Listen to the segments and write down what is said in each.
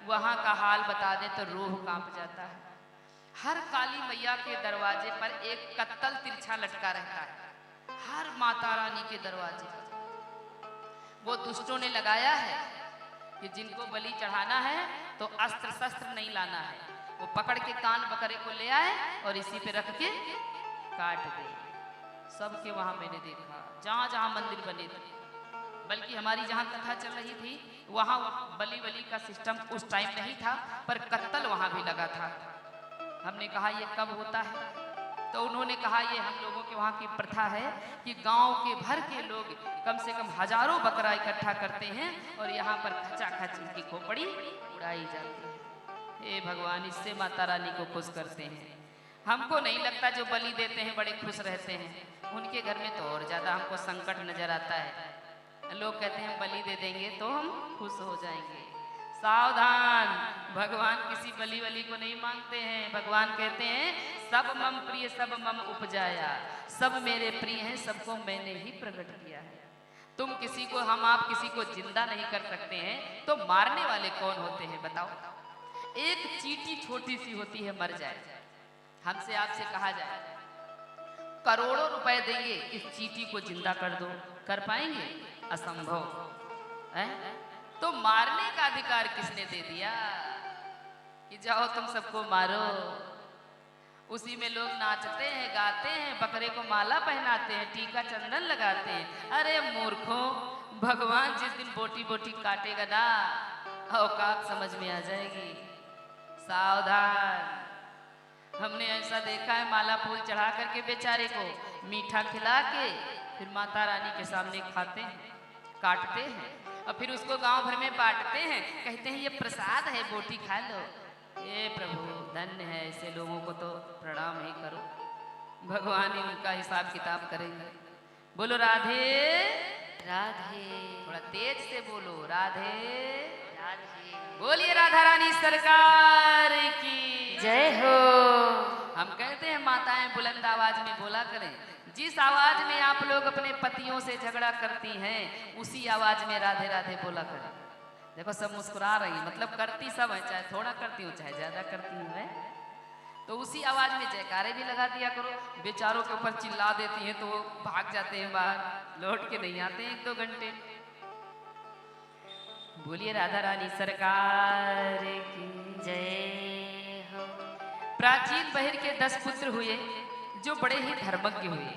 वहाँ का हाल बता दे तो रूह कांप जाता है। हर काली मैया के दरवाजे पर एक कत्तल तिरछा लटका रहता है, हर माता रानी के दरवाजे पर। वो दुष्टों ने लगाया है कि जिनको बलि चढ़ाना है तो अस्त्र शस्त्र नहीं लाना है, वो पकड़ के कान बकरे को ले आए और इसी पे रख के काट दे। सबके वहां मैंने देखा, जहां जहां मंदिर बने थे, बल्कि हमारी जहां कथा चल रही थी वहां बलि बलि का सिस्टम उस टाइम नहीं था, पर कत्तल वहां भी लगा था। हमने कहा ये कब होता है, तो उन्होंने कहा ये हम लोगों के वहाँ की प्रथा है कि गांव के भर के लोग कम से कम हजारों बकरा इकट्ठा करते हैं और यहाँ पर खचाखच की खोपड़ी उड़ाई जाती है। हे भगवान, इससे माता रानी को खुश करते हैं। हमको नहीं लगता जो बलि देते हैं बड़े खुश रहते हैं, उनके घर में तो और ज्यादा हमको संकट नजर आता है। लोग कहते हैं बलि दे देंगे तो हम खुश हो जाएंगे। सावधान, भगवान किसी बलि वली को नहीं मांगते हैं। भगवान कहते हैं सब मम प्रिय सब मम उपजाया, सब मेरे प्रिय हैं, सबको मैंने ही प्रकट किया है। तुम किसी को, हम आप किसी को जिंदा नहीं कर सकते हैं, तो मारने वाले कौन होते हैं बताओ? एक चींटी छोटी सी होती है, मर जाए, हमसे आपसे कहा जाए करोड़ों रुपए देंगे इस चींटी को जिंदा कर दो, कर पाएंगे? असंभव है। तो मारने का अधिकार किसने दे दिया कि जाओ तुम सबको मारो? उसी में लोग नाचते हैं, गाते हैं, बकरे को माला पहनाते हैं, टीका चंदन लगाते हैं। अरे मूर्खों, भगवान जिस दिन बोटी बोटी काटेगा ना, औकात समझ में आ जाएगी। सावधान। हमने ऐसा देखा है, माला फूल चढ़ा करके बेचारे को मीठा खिला के फिर माता रानी के सामने खाते हैं, काटते हैं और फिर उसको गांव भर में बांटते हैं, कहते हैं ये प्रसाद है, बोटी खा लो। ये प्रभु धन्य है, ऐसे लोगों को तो प्रणाम ही करो, भगवान इनका हिसाब किताब करेंगे। बोलो राधे राधे, थोड़ा तेज से बोलो, राधे राधे। बोलिए राधा रानी सरकार की जय हो। हम कहते हैं माताएं बुलंद आवाज में बोला करें। जिस आवाज में आप लोग अपने पतियों से झगड़ा करती हैं, उसी आवाज में राधे राधे बोला करें। देखो सब मुस्कुरा रही, मतलब करती सब है, चाहे थोड़ा करती हूँ चाहे ज्यादा करती हूँ, है तो उसी आवाज में जयकारे भी लगा दिया करो। बेचारों के ऊपर चिल्ला देती हैं तो वो भाग जाते हैं बाहर, लौट के नहीं आते 1-2 घंटे। बोलिए राधा रानी सरकार की जय हो। प्राचीन बहिर के 10 पुत्र हुए जो बड़े ही धर्मज्ञ हुए।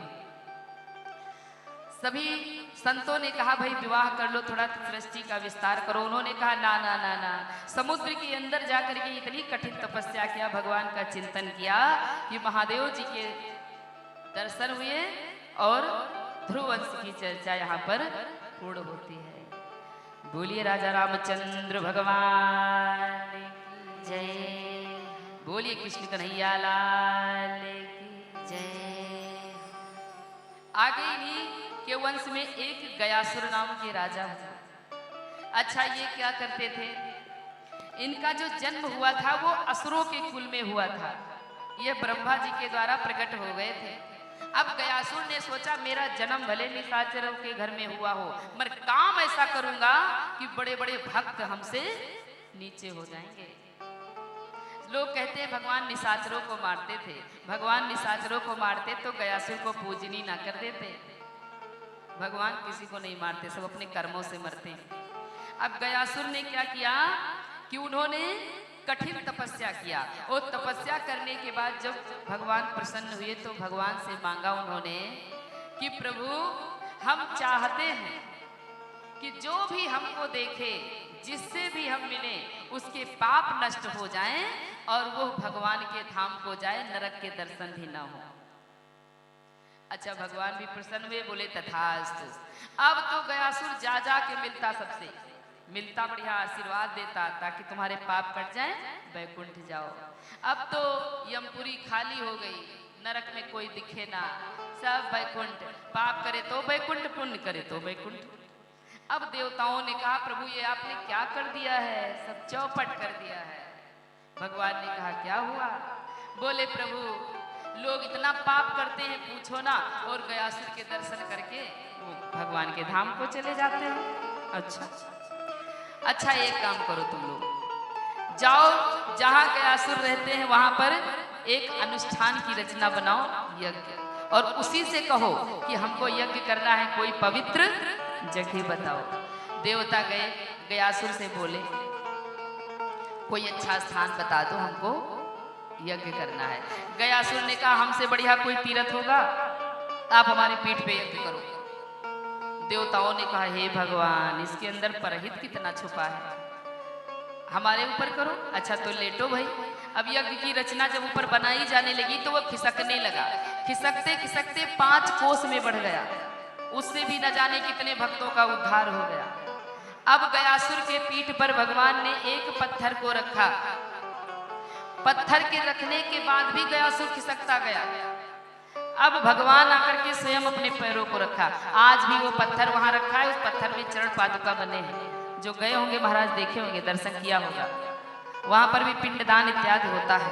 सभी संतों ने कहा भाई विवाह कर लो, थोड़ा सृष्टि का विस्तार करो। उन्होंने कहा ना ना ना ना। समुद्र के अंदर जाकर के इतनी कठिन तपस्या किया, भगवान का चिंतन किया कि महादेव जी के दर्शन हुए और ध्रुव वंश की चर्चा यहाँ पर पूर्ण होती है। बोलिए राजा रामचंद्र भगवान की जय। बोलिए कृष्ण कन्हैया लाल की जय। आगे इन्हीं के वंश में एक गयासुर नाम के राजा हुए। अच्छा, ये क्या करते थे? इनका जो जन्म हुआ था वो असुरों के कुल में हुआ था। ये ब्रह्मा जी के द्वारा प्रकट हो गए थे। अब गयासुर ने सोचा मेरा जन्म भले निशाचरों के घर में हुआ हो, मगर काम ऐसा करूंगा कि बड़े बड़े भक्त हमसे नीचे हो जाएंगे। लोग कहते हैं भगवान निशाचरों को मारते थे। भगवान निशाचरों को मारते तो गयासुर को पूजनी ना कर देते। भगवान किसी को नहीं मारते, सब अपने कर्मों से मरते हैं। अब गयासुर ने क्या किया कि उन्होंने कठिन तपस्या किया और तपस्या करने के बाद जब भगवान प्रसन्न हुए तो भगवान से मांगा उन्होंने कि प्रभु हम चाहते हैं कि जो भी हमको देखे, जिससे भी हम मिले, उसके पाप नष्ट हो जाएं और वो भगवान के धाम को जाए, नरक के दर्शन भी ना हो। अच्छा, भगवान भी प्रसन्न हुए, बोले तथास्तु। अब तो गयासुर जा जा के मिलता, सबसे मिलता, बढ़िया आशीर्वाद देता ताकि तुम्हारे पाप कट जाए, वैकुंठ जाओ। अब तो यमपुरी खाली हो गई, नरक में कोई दिखे ना, सब वैकुंठ। पाप करे तो वैकुंठ, पुण्य करे तो वैकुंठ। अब देवताओं ने कहा प्रभु ये आपने क्या कर दिया है, सब चौपट कर दिया है। भगवान ने कहा क्या हुआ? बोले प्रभु लोग इतना पाप करते हैं पूछो ना, और गयासुर के दर्शन करके वो भगवान के धाम को चले जाते हैं। अच्छा, एक काम करो तुम लोग, जाओ जहां गयासुर रहते हैं वहां पर एक अनुष्ठान की रचना बनाओ, यज्ञ, और उसी से कहो कि हमको यज्ञ करना है, कोई पवित्र जगह बताओ। देवता गए, गयासुर से बोले कोई अच्छा स्थान बता दो, हमको यज्ञ करना है। गयासुर ने कहा हमसे बढ़िया कोई तीर्थ होगा, आप हमारी पीठ पे यज्ञ करो। देवताओं ने कहा हे भगवान, इसके अंदर परहित कितना छुपा है, हमारे ऊपर करो। अच्छा तो लेटो भाई। अब यज्ञ की रचना जब ऊपर बनाई जाने लगी तो वो खिसकने लगा, खिसकते खिसकते 5 कोस में बढ़ गया, उससे भी न जाने कितने भक्तों का उद्धार हो गया। अब गयासुर के पीठ पर भगवान ने एक पत्थर को रखा, पत्थर के रखने के बाद भी गयासुर खिसकता गया। अब भगवान आकर के स्वयं अपने पैरों को रखा। आज भी वो पत्थर वहां रखा है, उस पत्थर में चरण पादुका बने हैं। जो गए होंगे महाराज देखे होंगे, दर्शन किया होगा, वहां पर भी पिंडदान इत्यादि होता है।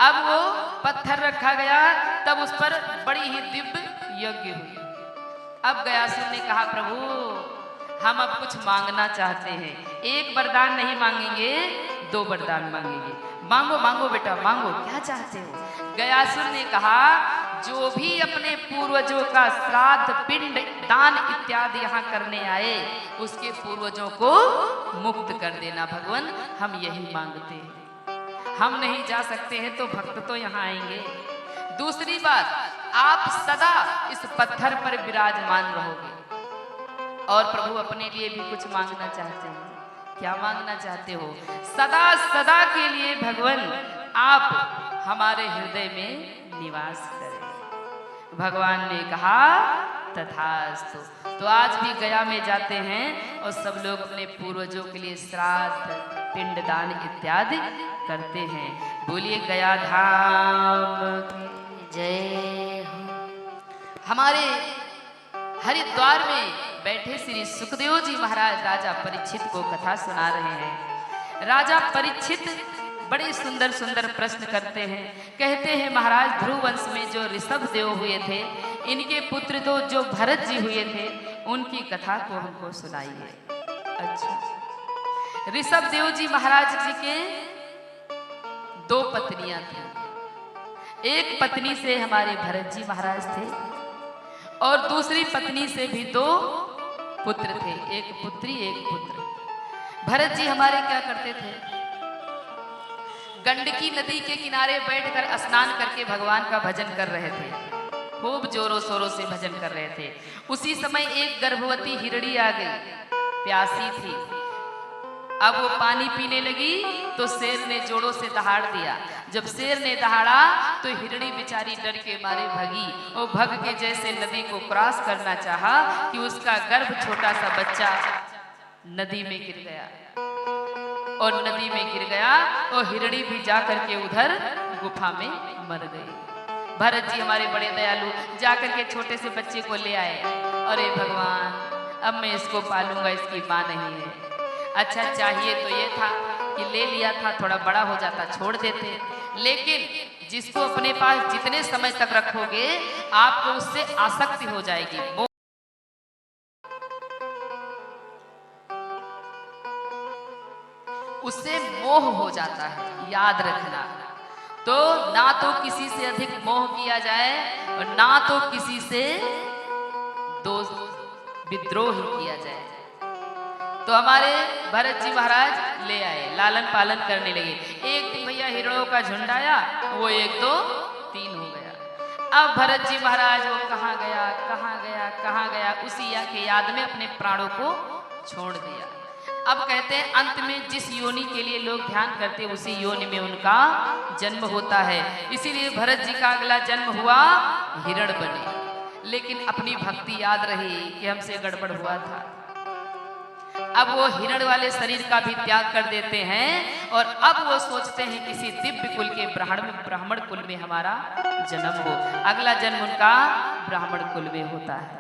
अब वो पत्थर रखा गया, तब उस पर बड़ी ही दिव्य यज्ञ हुई। अब गयासुर ने कहा प्रभु हम अब कुछ मांगना चाहते हैं, एक वरदान नहीं मांगेंगे, 2 वरदान मांगेंगे। मांगो मांगो बेटा मांगो, क्या चाहते हो? गयासुर ने कहा जो भी अपने पूर्वजों का श्राद्ध पिंड दान इत्यादि यहाँ करने आए, उसके पूर्वजों को मुक्त कर देना भगवान, हम यही मांगते हैं। हम नहीं जा सकते हैं तो भक्त तो यहाँ आएंगे। दूसरी बात, आप सदा इस पत्थर पर विराजमान रहोगे। और प्रभु अपने लिए भी कुछ मांगना चाहते हैं, क्या मांगना चाहते हो? सदा सदा के लिए भगवान आप हमारे हृदय में निवास करें। भगवान ने कहा तथास्तु। तो आज भी गया में जाते हैं और सब लोग अपने पूर्वजों के लिए श्राद्ध पिंडदान इत्यादि करते हैं। बोलिए गया धाम की जय हो। हमारे हरिद्वार में बैठे श्री सुखदेव जी महाराज राजा परीक्षित को कथा सुना रहे हैं। राजा परीक्षित बड़े सुंदर सुंदर प्रश्न करते हैं। कहते हैं महाराज ध्रुव वंश में जो ऋषभ देव हुए थे, इनके पुत्र तो जो भरत जी हुए थे, उनकी कथा को हमको सुनाइए। अच्छा, ऋषभ देव जी महाराज जी के 2 पत्नियां थी। एक पत्नी से हमारे भरत जी महाराज थे और दूसरी पत्नी से भी 2 पुत्र थे, एक पुत्री एक पुत्र। भरत जी हमारे क्या करते थे? गंडकी नदी के किनारे बैठकर स्नान करके भगवान का भजन कर रहे थे, खूब जोरों शोरों से भजन कर रहे थे। उसी समय एक गर्भवती हिरणी आ गई, प्यासी थी। अब वो पानी पीने लगी तो शेर ने जोरों से दहाड़ दिया। जब शेर ने दहाड़ा तो हिरणी बेचारी डर के मारे भगी और भग के जैसे नदी को क्रॉस करना चाहा कि उसका गर्भ छोटा सा बच्चा नदी में गिर गया और नदी में गिर गया और हिरणी भी जाकर के उधर गुफा में मर गई। भरत जी हमारे बड़े दयालु जाकर के छोटे से बच्चे को ले आए। अरे भगवान, अब मैं इसको पालूंगा, इसकी माँ नहीं है। अच्छा, चाहिए तो ये था कि ले लिया था, थोड़ा बड़ा हो जाता छोड़ देते, लेकिन जिसको अपने पास जितने समय तक रखोगे आपको उससे आसक्ति हो जाएगी, उससे मोह हो जाता है। याद रखना, तो ना तो किसी से अधिक मोह किया जाए और ना तो किसी से विद्रोह किया जाए। तो हमारे भरत जी महाराज ले आए, लालन पालन करने लगे। एक दिन भैया हिरणों का झुंड आया, वो 1 2 3 हो गया। अब भरत जी महाराज वो कहाँ गया कहाँ गया कहाँ गया, उसी के याद में अपने प्राणों को छोड़ दिया। अब कहते हैं अंत में जिस योनि के लिए लोग ध्यान करते हैं उसी योनि में उनका जन्म होता है। इसीलिए भरत जी का अगला जन्म हुआ हिरण बने, लेकिन अपनी भक्ति याद रही कि हमसे गड़बड़ हुआ था। अब वो हिरण वाले शरीर का भी त्याग कर देते हैं और अब वो सोचते हैं किसी दिव्य कुल के ब्राह्मण कुल में हमारा जन्म हो। अगला जन्म उनका ब्राह्मण कुल में होता है।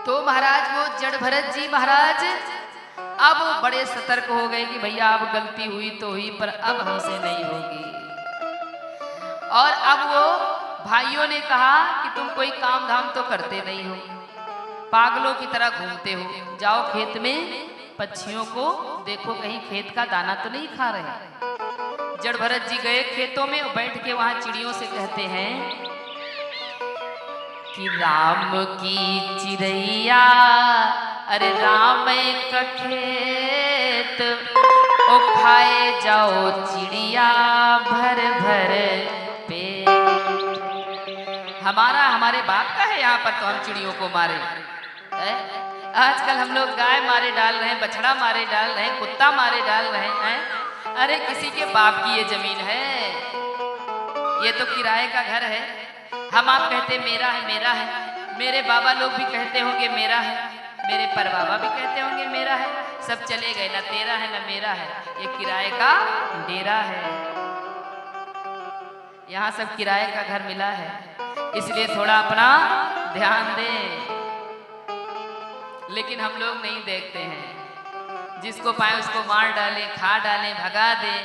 तो महाराज वो जड़ भरत जी महाराज अब बड़े सतर्क हो गए कि भैया अब गलती हुई तो हुई, पर अब हमसे नहीं होगी। और अब वो भाइयों ने कहा कि तुम कोई काम धाम तो करते नहीं हो, पागलों की तरह घूमते हो, जाओ खेत में पक्षियों को देखो कहीं खेत का दाना तो नहीं खा रहे। जड़ भरत जी गए खेतों में और बैठ के वहां चिड़ियों से कहते हैं कि राम की चिड़ैया, अरे राम का खेत, ओ खाए जाओ चिड़िया भर भर पेट। हमारे बाप का है यहाँ पर तो हम चिड़ियों को मारे। आजकल हम लोग गाय मारे डाल रहे हैं, बछड़ा मारे डाल रहे हैं, कुत्ता मारे डाल रहे हैं। अरे किसी के बाप की ये जमीन है, ये तो किराए का घर है। हम आप कहते मेरा है मेरा है, मेरे बाबा लोग भी कहते होंगे मेरा है, मेरे परबाबा भी कहते होंगे मेरा है। सब चले गए, ना तेरा है ना मेरा है, ये किराए का डेरा है। यहाँ सब किराए का घर मिला है, इसलिए थोड़ा अपना ध्यान दें। लेकिन हम लोग नहीं देखते हैं, जिसको पाए उसको मार डालें, खा डालें, भगा दें।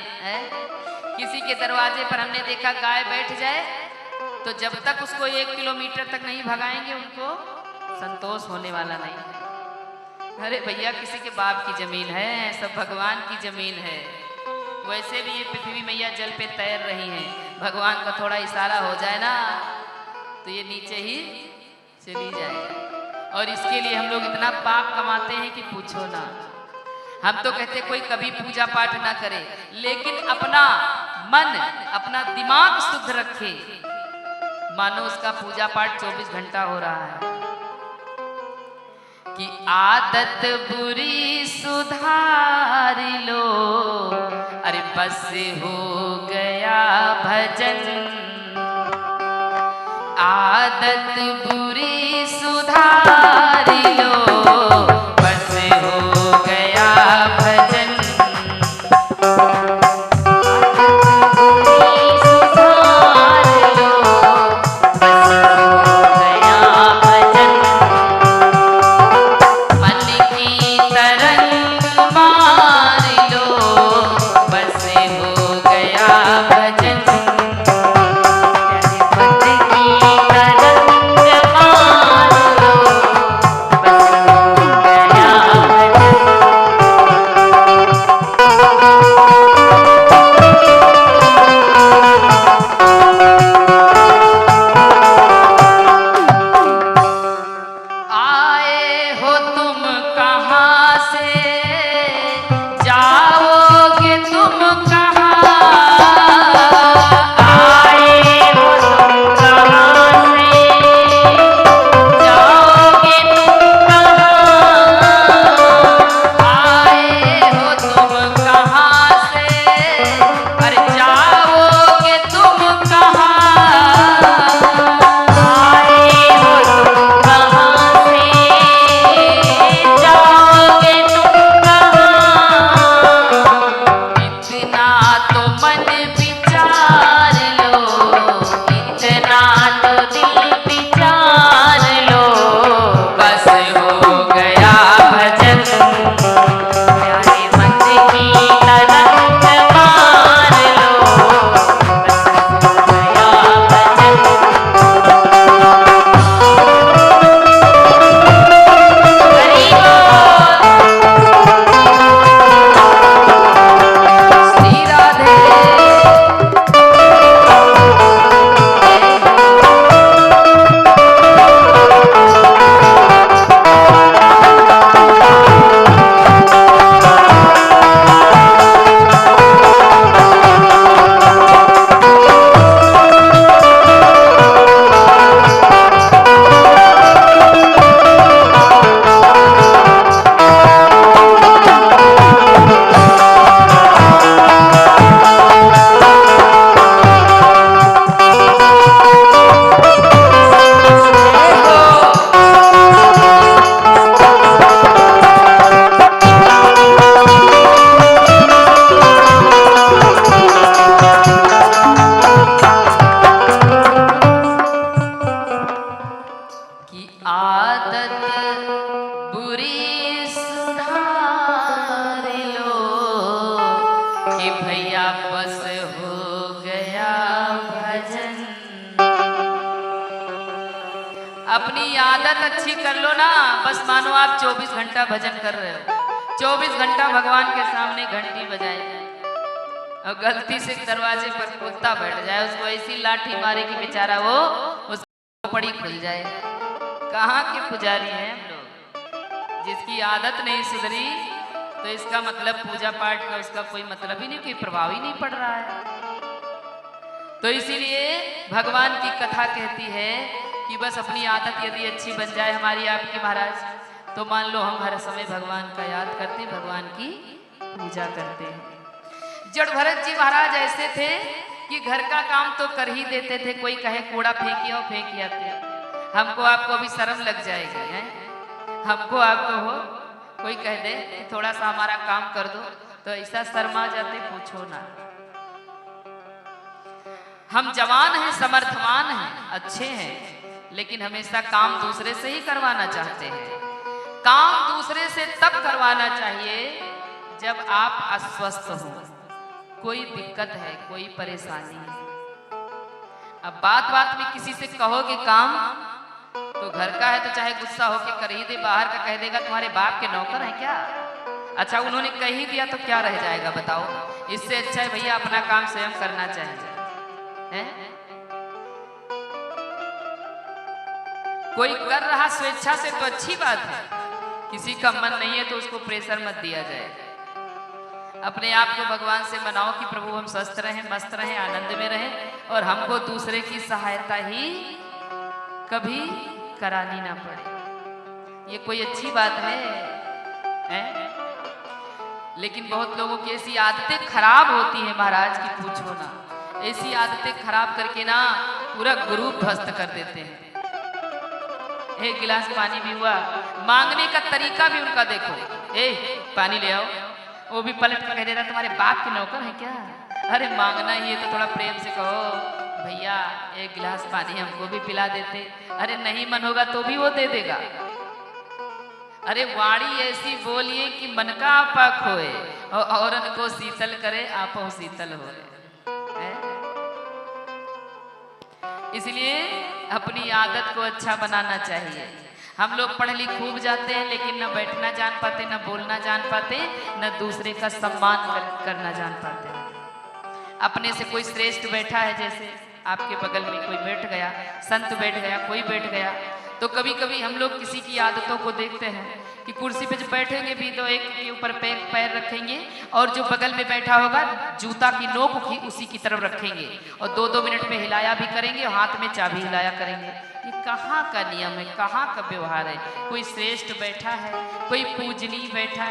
किसी के दरवाजे पर हमने देखा गाय बैठ जाए तो जब तक उसको 1 किलोमीटर तक नहीं भगाएंगे उनको संतोष होने वाला नहीं है। अरे भैया किसी के बाप की जमीन है, सब भगवान की जमीन है। वैसे भी ये पृथ्वी मैया जल पे तैर रही हैं, भगवान का थोड़ा इशारा हो जाए ना तो ये नीचे ही चली जाए। और इसके लिए हम लोग इतना पाप कमाते हैं कि पूछो ना। हम तो कहते कोई कभी पूजा पाठ ना करे, लेकिन अपना मन अपना दिमाग शुद्ध रखे, मानो उसका पूजा पाठ 24 घंटा हो रहा है। कि आदत बुरी सुधार लो, अरे बस हो गया भजन। आदत बुरी सुधार लो, बस हो गया भजन। कि भैया बस हो गया भजन। अपनी आदत अच्छी कर लो ना, बस मानो आप 24 घंटा भजन कर रहे हो, 24 घंटा भगवान के सामने घंटी बजाए और गलती से दरवाजे पर कुत्ता बैठ जाए, उसको ऐसी लाठी मारे कि बेचारा वो उसकी पड़ी खुल जाए। कहाँ के पुजारी हैं हम लोग? जिसकी आदत नहीं सुधरी तो इसका मतलब पूजा पाठ का उसका कोई मतलब ही नहीं, कोई प्रभाव ही नहीं पड़ रहा है। तो इसीलिए भगवान की कथा कहती है कि बस अपनी आदत यदि अच्छी बन जाए हमारी आपकी महाराज, तो मान लो हम हर समय भगवान का याद करते, भगवान की पूजा करते हैं। जड़ भरत जी महाराज ऐसे थे कि घर का काम तो कर ही देते थे, कोई कहे कूड़ा फेंकिया हो फेंक आते। हमको आपको अभी शर्म लग जाएगी है, हमको आपको हो कोई कह दे कि थोड़ा सा हमारा काम कर दो तो ऐसा शर्मा जाते पूछो ना। हम जवान हैं, समर्थवान हैं, अच्छे हैं, लेकिन हमेशा काम दूसरे से ही करवाना चाहते हैं। काम दूसरे से तब करवाना चाहिए जब आप अस्वस्थ हो, कोई दिक्कत है, कोई परेशानी है। अब बात बात में किसी से कहोगे काम, तो घर का है तो चाहे गुस्सा होके कर ही दे, बाहर का कह देगा तुम्हारे बाप के नौकर हैं क्या? अच्छा उन्होंने कह ही दिया तो क्या रह जाएगा बताओ? इससे अच्छा है भैया अपना काम स्वयं करना चाहिए है? कोई कर रहा स्वेच्छा से तो अच्छी बात है, किसी का मन नहीं है तो उसको प्रेशर मत दिया जाए। अपने आप को भगवान से मनाओ कि प्रभु हम स्वस्थ रहें, मस्त रहें, आनंद में रहें और हमको दूसरे की सहायता ही कभी करानी ना पड़े। ये कोई अच्छी बात है? लेकिन बहुत लोगों की ऐसी आदतें खराब होती हैं महाराज की पूछो ना। ऐसी आदतें खराब करके ना पूरा ग्रुप ध्वस्त कर देते हैं। एक गिलास पानी भी हुआ, मांगने का तरीका भी उनका देखो, पानी ले आओ, वो भी पलट कर कह दे रहा तुम्हारे बाप के नौकर है क्या? अरे मांगना ही है तो थोड़ा प्रेम से कहो भैया एक गिलास पानी हमको भी पिला देते। अरे नहीं मन होगा तो भी वो दे देगा। अरे वाणी ऐसी बोलिए कि मन का आपा खोए और औरन को शीतल करे आपो शीतल हो। इसलिए अपनी आदत को अच्छा बनाना चाहिए। हम लोग पढ़ लिख खूब जाते हैं लेकिन न बैठना जान पाते, न बोलना जान पाते, न दूसरे का सम्मान करना जान पाते। अपने से कोई श्रेष्ठ बैठा है, जैसे आपके बगल में कोई बैठ गया, संत बैठ गया, कोई बैठ गया, तो कभी कभी हम लोग किसी की आदतों को देखते हैं कि कुर्सी पे जब बैठेंगे भी तो एक के ऊपर पैर रखेंगे और जो बगल में बैठा होगा जूता की नोक उसी की तरफ रखेंगे और 2-2 मिनट में हिलाया भी करेंगे और हाथ में चाबी हिलाया करेंगे। ये कहाँ का नियम है, कहाँ का व्यवहार है? कोई श्रेष्ठ बैठा है, कोई पूजनीय बैठा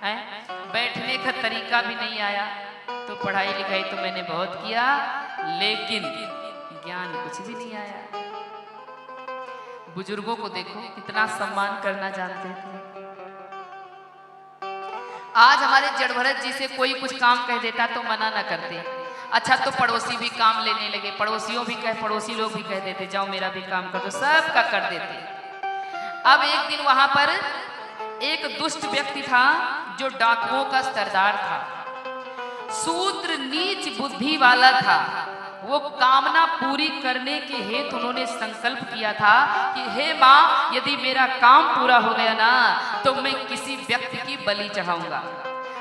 है? बैठने का तरीका भी नहीं आया। तो पढ़ाई लिखाई तो मैंने बहुत किया लेकिन ज्ञान कुछ भी नहीं आया। बुजुर्गों को देखो कितना सम्मान करना जानते थे। आज हमारे जड़ भरत जी से कोई कुछ काम कह देता तो मना ना करते। अच्छा तो पड़ोसी भी काम लेने लगे, पड़ोसी लोग भी कह देते जाओ मेरा भी काम कर दो, सबका कर देते। अब एक दिन वहां पर एक दुष्ट व्यक्ति था जो डाकुओं का सरदार था, शूद्र नीच बुद्धि वाला था। वो कामना पूरी करने के हेतु उन्होंने संकल्प किया था कि हे माँ यदि मेरा काम पूरा हो गया ना तो मैं किसी व्यक्ति की बलि चढ़ाऊंगा।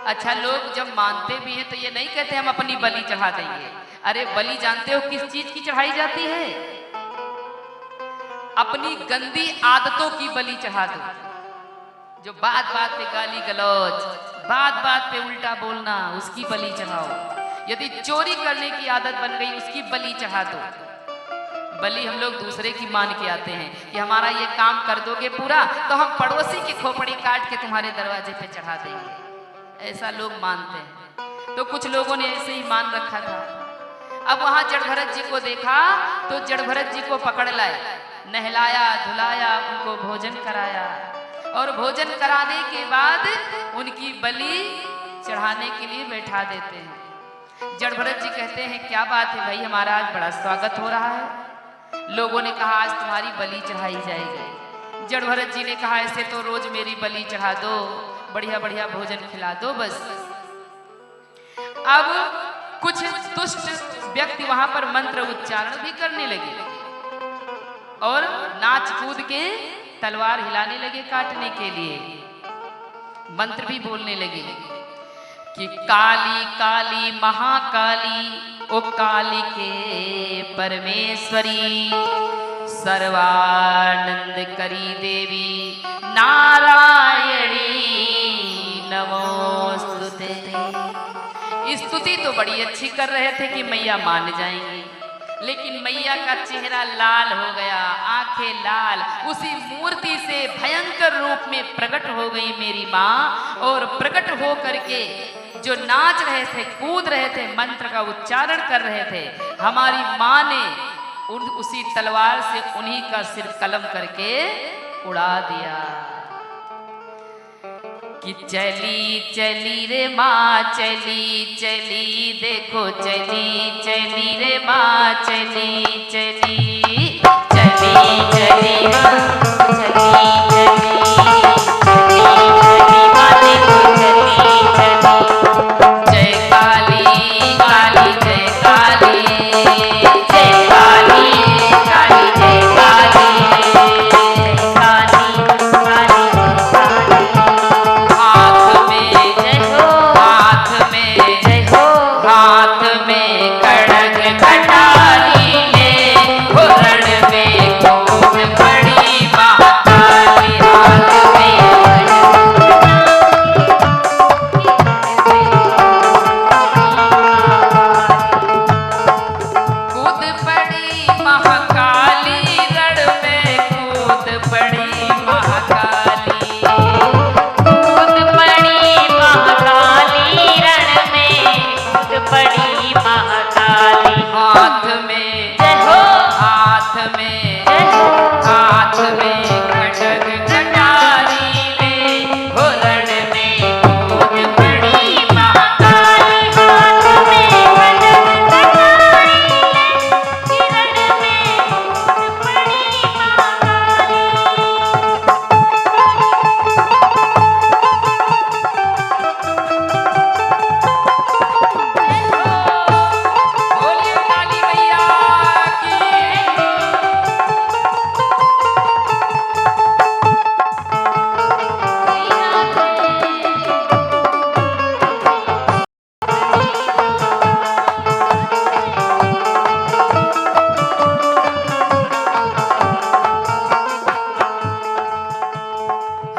अच्छा लोग जब मानते भी हैं तो ये नहीं कहते हम अपनी बलि चढ़ा देंगे। अरे बलि जानते हो किस चीज की चढ़ाई जाती है? अपनी गंदी आदतों की बलि चढ़ा दो। जो बात बात पे गाली गलौज, बात बात पे उल्टा बोलना, उसकी बलि चढ़ाओ। यदि चोरी करने की आदत बन गई उसकी बलि चढ़ा दो। बलि हम लोग दूसरे की मान के आते हैं कि हमारा ये काम कर दोगे पूरा तो हम पड़ोसी की खोपड़ी काट के तुम्हारे दरवाजे पे चढ़ा देंगे। ऐसा लोग मानते हैं। तो कुछ लोगों ने ऐसे ही मान रखा था। अब वहां जड़ भरत जी को देखा तो जड़ भरत जी को पकड़ लाए, नहलाया धुलाया, उनको भोजन कराया और भोजन कराने के बाद उनकी बलि चढ़ाने के लिए बैठा देते हैं। जड़ भरत जी कहते हैं क्या बात है भाई, हमारा आज बड़ा स्वागत हो रहा है। लोगों ने कहा आज तुम्हारी बलि चढ़ाई जाएगी। जड़ भरत जी ने कहा ऐसे तो रोज मेरी बलि चढ़ा दो, बढ़िया बढ़िया भोजन खिला दो बस। अब कुछ दुष्ट व्यक्ति वहां पर मंत्र उच्चारण भी करने लगे और नाच कूद के तलवार हिलाने लगे काटने के लिए। मंत्र भी बोलने लगे कि काली काली महाकाली ओ काली के परमेश्वरी सर्वानंद करी देवी नारायणी नमोस्तुते। स्तुति तो बड़ी अच्छी कर रहे थे कि मैया मान जाएंगी, लेकिन मैया का चेहरा लाल हो गया, आंखें लाल, उसी मूर्ति से भयंकर रूप में प्रकट हो गई मेरी माँ। और प्रकट हो करके जो नाच रहे थे, कूद रहे थे, मंत्र का उच्चारण कर रहे थे, हमारी माँ ने उसी तलवार से उन्हीं का सिर कलम करके उड़ा दिया कि चली चली रे माँ चली चली, देखो चली चली रे माँ चली चली, चली चली माँ चली चली, चली चली माँ देखो चली चली। जय काली काली जय काली, जय काली काली जय काली, जय काली काली जय काली। हाथ में जय हो, हाथ में जय हो, हाथ में खड्ग कटारी ले, रण में खूब बड़ी महाकाली। हाथ में कूद पड़ी महाकाली, रण में कूद पड़ी महाकाली, कूद पड़ी महाकाली, रण में कूद पड़ी महाकाली। हाथ में जय हो, हाथ में जय हो, हाथ में खड्ग कटारी ले, रण में कूद पड़ी महाकाली। हाथ में खड्ग कटारी ले, रण में कूद पड़ी महाकाली। बोलिए काली मैया की।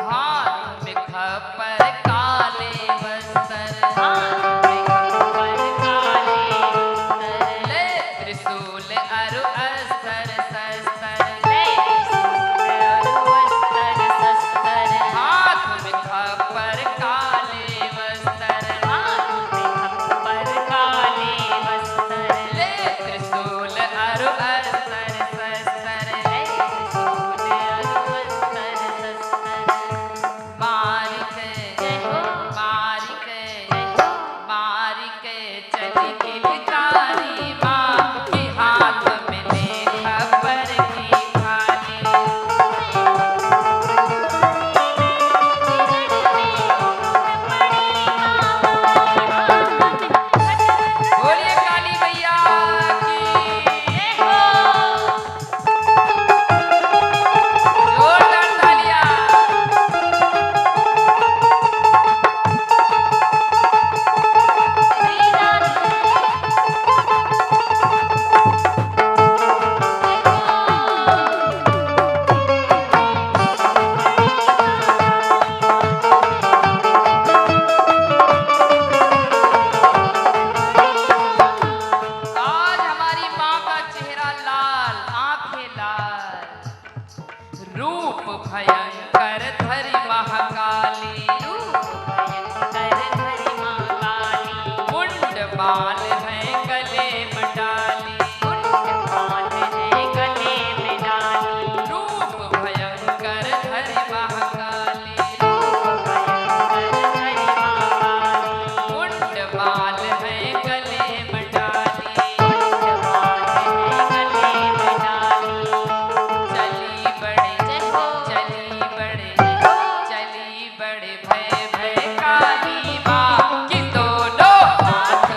हाथ में खप्पर काले वस्त्र, हाथ में खप्पर काले वस्त्र, ले त्रिशूल अरु अस्त्र शस्त्र, ले त्रिशूल अरु अस्त्र शस्त्र। हाथ में खप्पर काले वस्त्र, हाथ में खप्पर काले वस्त्र, ले त्रिशूल अरु अस्त्र शस्त्र, ले त्रिशूल अरु अस्त्र शस्त्र। मार के जय हो, मार के जय हो, मार के चली की भिखारी माँ के हाथ में ले खप्पर की थाली। बोलिए काली मैया की। जय हो। जोरदार तालियां। आज हमारी माँ का चेहरा लाल, आंखें लाल, रूप भयंकर धरी महाकाली, भयंकर धरी महाकाली, मुंड बाल है गले में डाली, मुंड बाल है गले में डाली, रूप भयंकर धरी महाकाली, रूप भयंकर धरी महाकाली, मुंड बाल है गले में डाली, मुंड बाल है गले में डाली। चली बड़े जय हो, चली बड़े जय हो, चली बड़े भय भय काली माँ की दोनों हाथ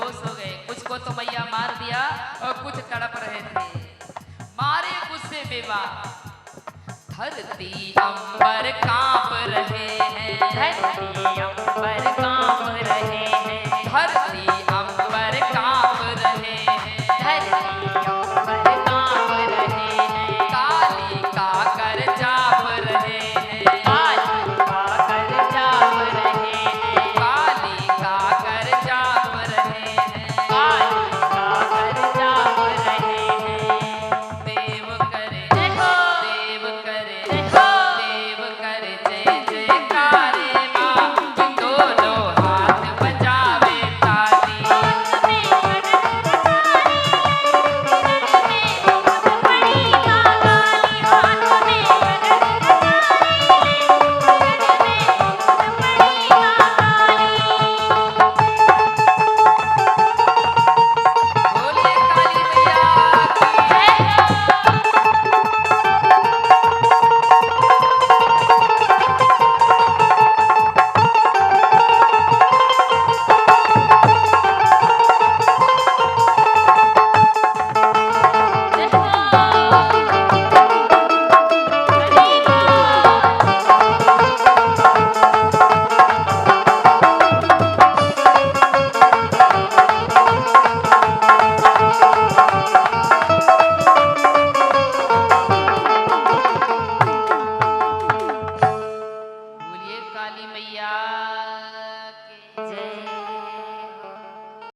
बेहोश हो गए, कुछ को तो मैया मार दिया और कुछ तड़प रहे थे। मारे गुस्से में धरती अंबर कांप रहे हैं, धरती अंबर कांप रहे हैं, धरती